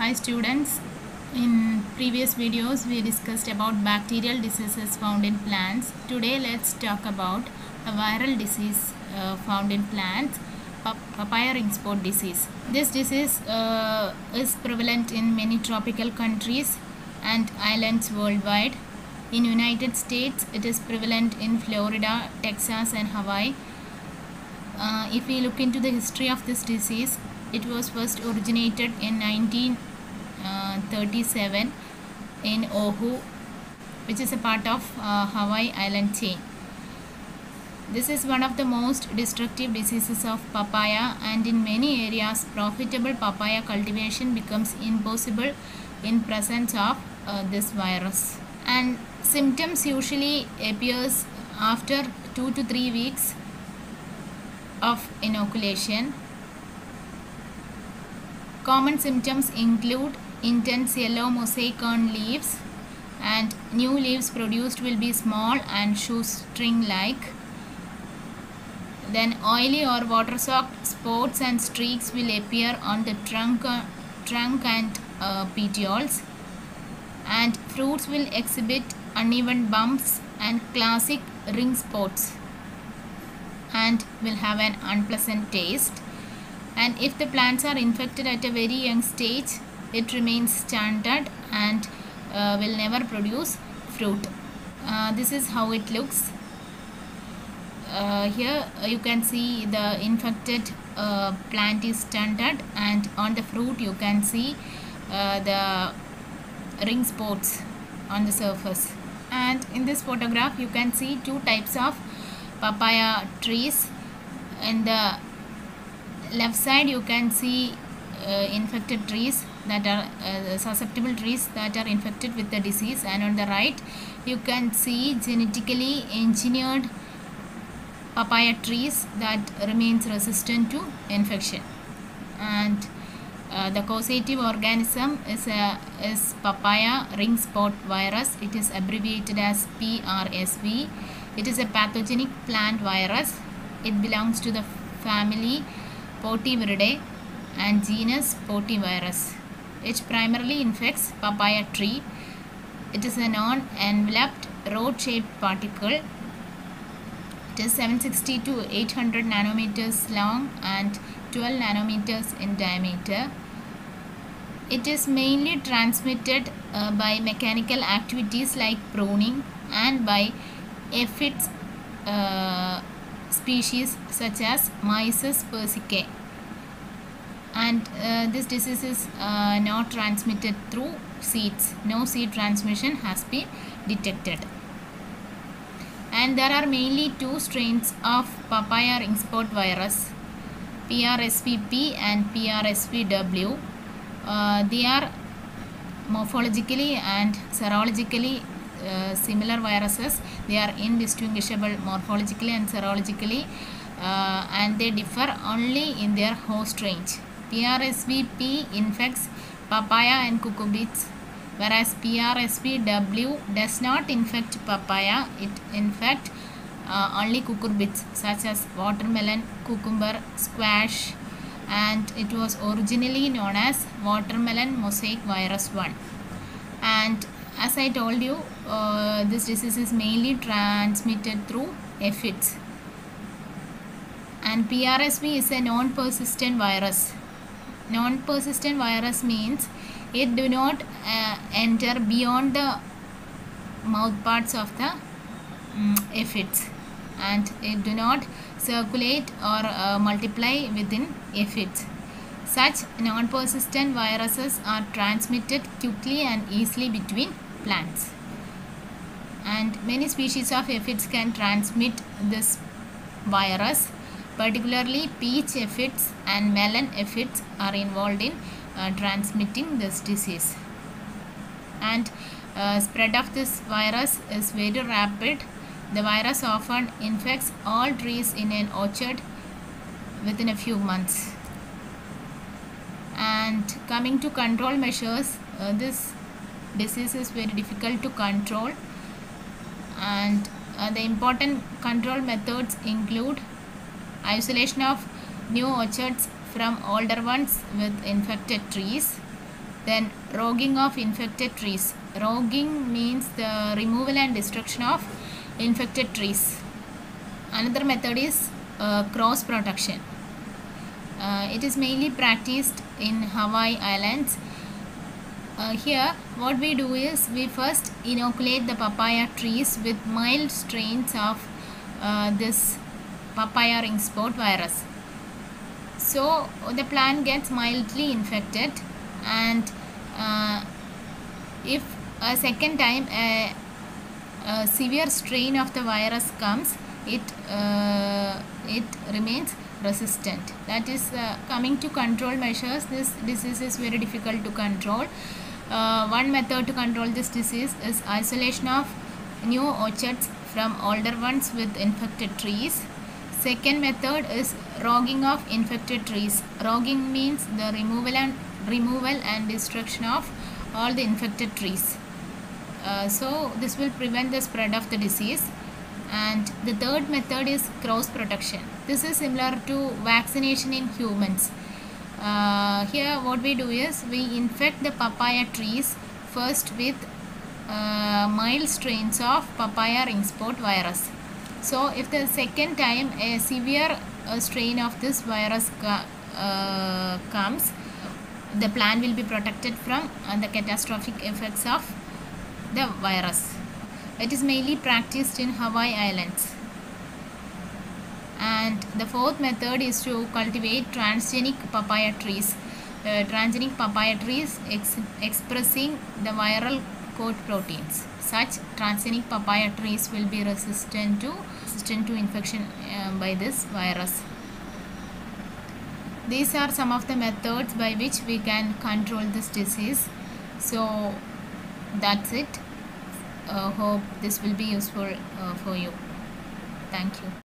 Hi students, in previous videos we discussed about bacterial diseases found in plants. Today let's talk about a viral disease found in plants, papaya ring spot disease. This disease is prevalent in many tropical countries and islands worldwide. In United States it is prevalent in Florida, Texas and Hawaii. If we look into the history of this disease, it was first originated in 1937 in Oahu, which is a part of Hawaii island chain. This is one of the most destructive diseases of papaya, and in many areas profitable papaya cultivation becomes impossible in presence of this virus. And symptoms usually appears after 2 to 3 weeks of inoculation. Common symptoms include intense yellow mosaic on leaves, and new leaves produced will be small and shoestring-like. Then oily or water-soaked spots and streaks will appear on the trunk and petioles, and fruits will exhibit uneven bumps and classic ring spots and will have an unpleasant taste. And if the plants are infected at a very young stage, it remains stunted and will never produce fruit. This is how it looks. Here you can see the infected plant is stunted, and on the fruit you can see the ring spots on the surface. And in this photograph you can see two types of papaya trees. In the left side you can see infected trees that are susceptible trees that are infected with the disease, and on the right you can see genetically engineered papaya trees that remains resistant to infection. And the causative organism is papaya ring spot virus. It is abbreviated as PRSV. It is a pathogenic plant virus. It belongs to the family Potiviridae and genus Potivirus. It primarily infects papaya tree. It is a non-enveloped rod-shaped particle. It is 760 to 800 nanometers long and 12 nanometers in diameter. It is mainly transmitted by mechanical activities like pruning and by aphids species such as Mysis persicae. And this disease is not transmitted through seeds. No seed transmission has been detected. And there are mainly two strains of papaya ring spot virus, PRSVP and PRSVW. They are morphologically and serologically similar viruses. They are indistinguishable morphologically and serologically, and they differ only in their host range. PRSVP infects papaya and cucurbits, whereas PRSVW does not infect papaya. It infects only cucurbits such as watermelon, cucumber, squash, and it was originally known as watermelon mosaic virus 1. And as I told you, this disease is mainly transmitted through aphids. And PRSV is a non-persistent virus. Non-persistent virus means it do not enter beyond the mouth parts of the aphids, and it do not circulate or multiply within aphids. Such non-persistent viruses are transmitted quickly and easily between plants. And many species of aphids can transmit this virus. Particularly peach aphids and melon aphids are involved in transmitting this disease. And spread of this virus is very rapid. The virus often infects all trees in an orchard within a few months. And coming to control measures, this disease is very difficult to control, and the important control methods include isolation of new orchards from older ones with infected trees, Then rogging of infected trees. Rogging means the removal and destruction of infected trees. Another method is cross protection. It is mainly practiced in Hawaii Islands. Here what we do is we first inoculate the papaya trees with mild strains of this papaya ring spot virus. So the plant gets mildly infected, and if a second time a severe strain of the virus comes, it remains resistant. That is, coming to control measures, this disease is very difficult to control. One method to control this disease is isolation of new orchards from older ones with infected trees. Second method is rogging of infected trees. Rogging means the removal and destruction of all the infected trees. So this will prevent the spread of the disease. And the third method is cross protection. This is similar to vaccination in humans. Here what we do is we infect the papaya trees first with mild strains of papaya ring spot virus. So if the second time a severe strain of this virus comes, the plant will be protected from the catastrophic effects of the virus. It is mainly practiced in Hawaii Islands. And the fourth method is to cultivate transgenic papaya trees. Transgenic papaya trees expressing the viral coat proteins. Such transgenic papaya trees will be resistant to infection by this virus. These are some of the methods by which we can control this disease. So that's it. Hope this will be useful for you. Thank you.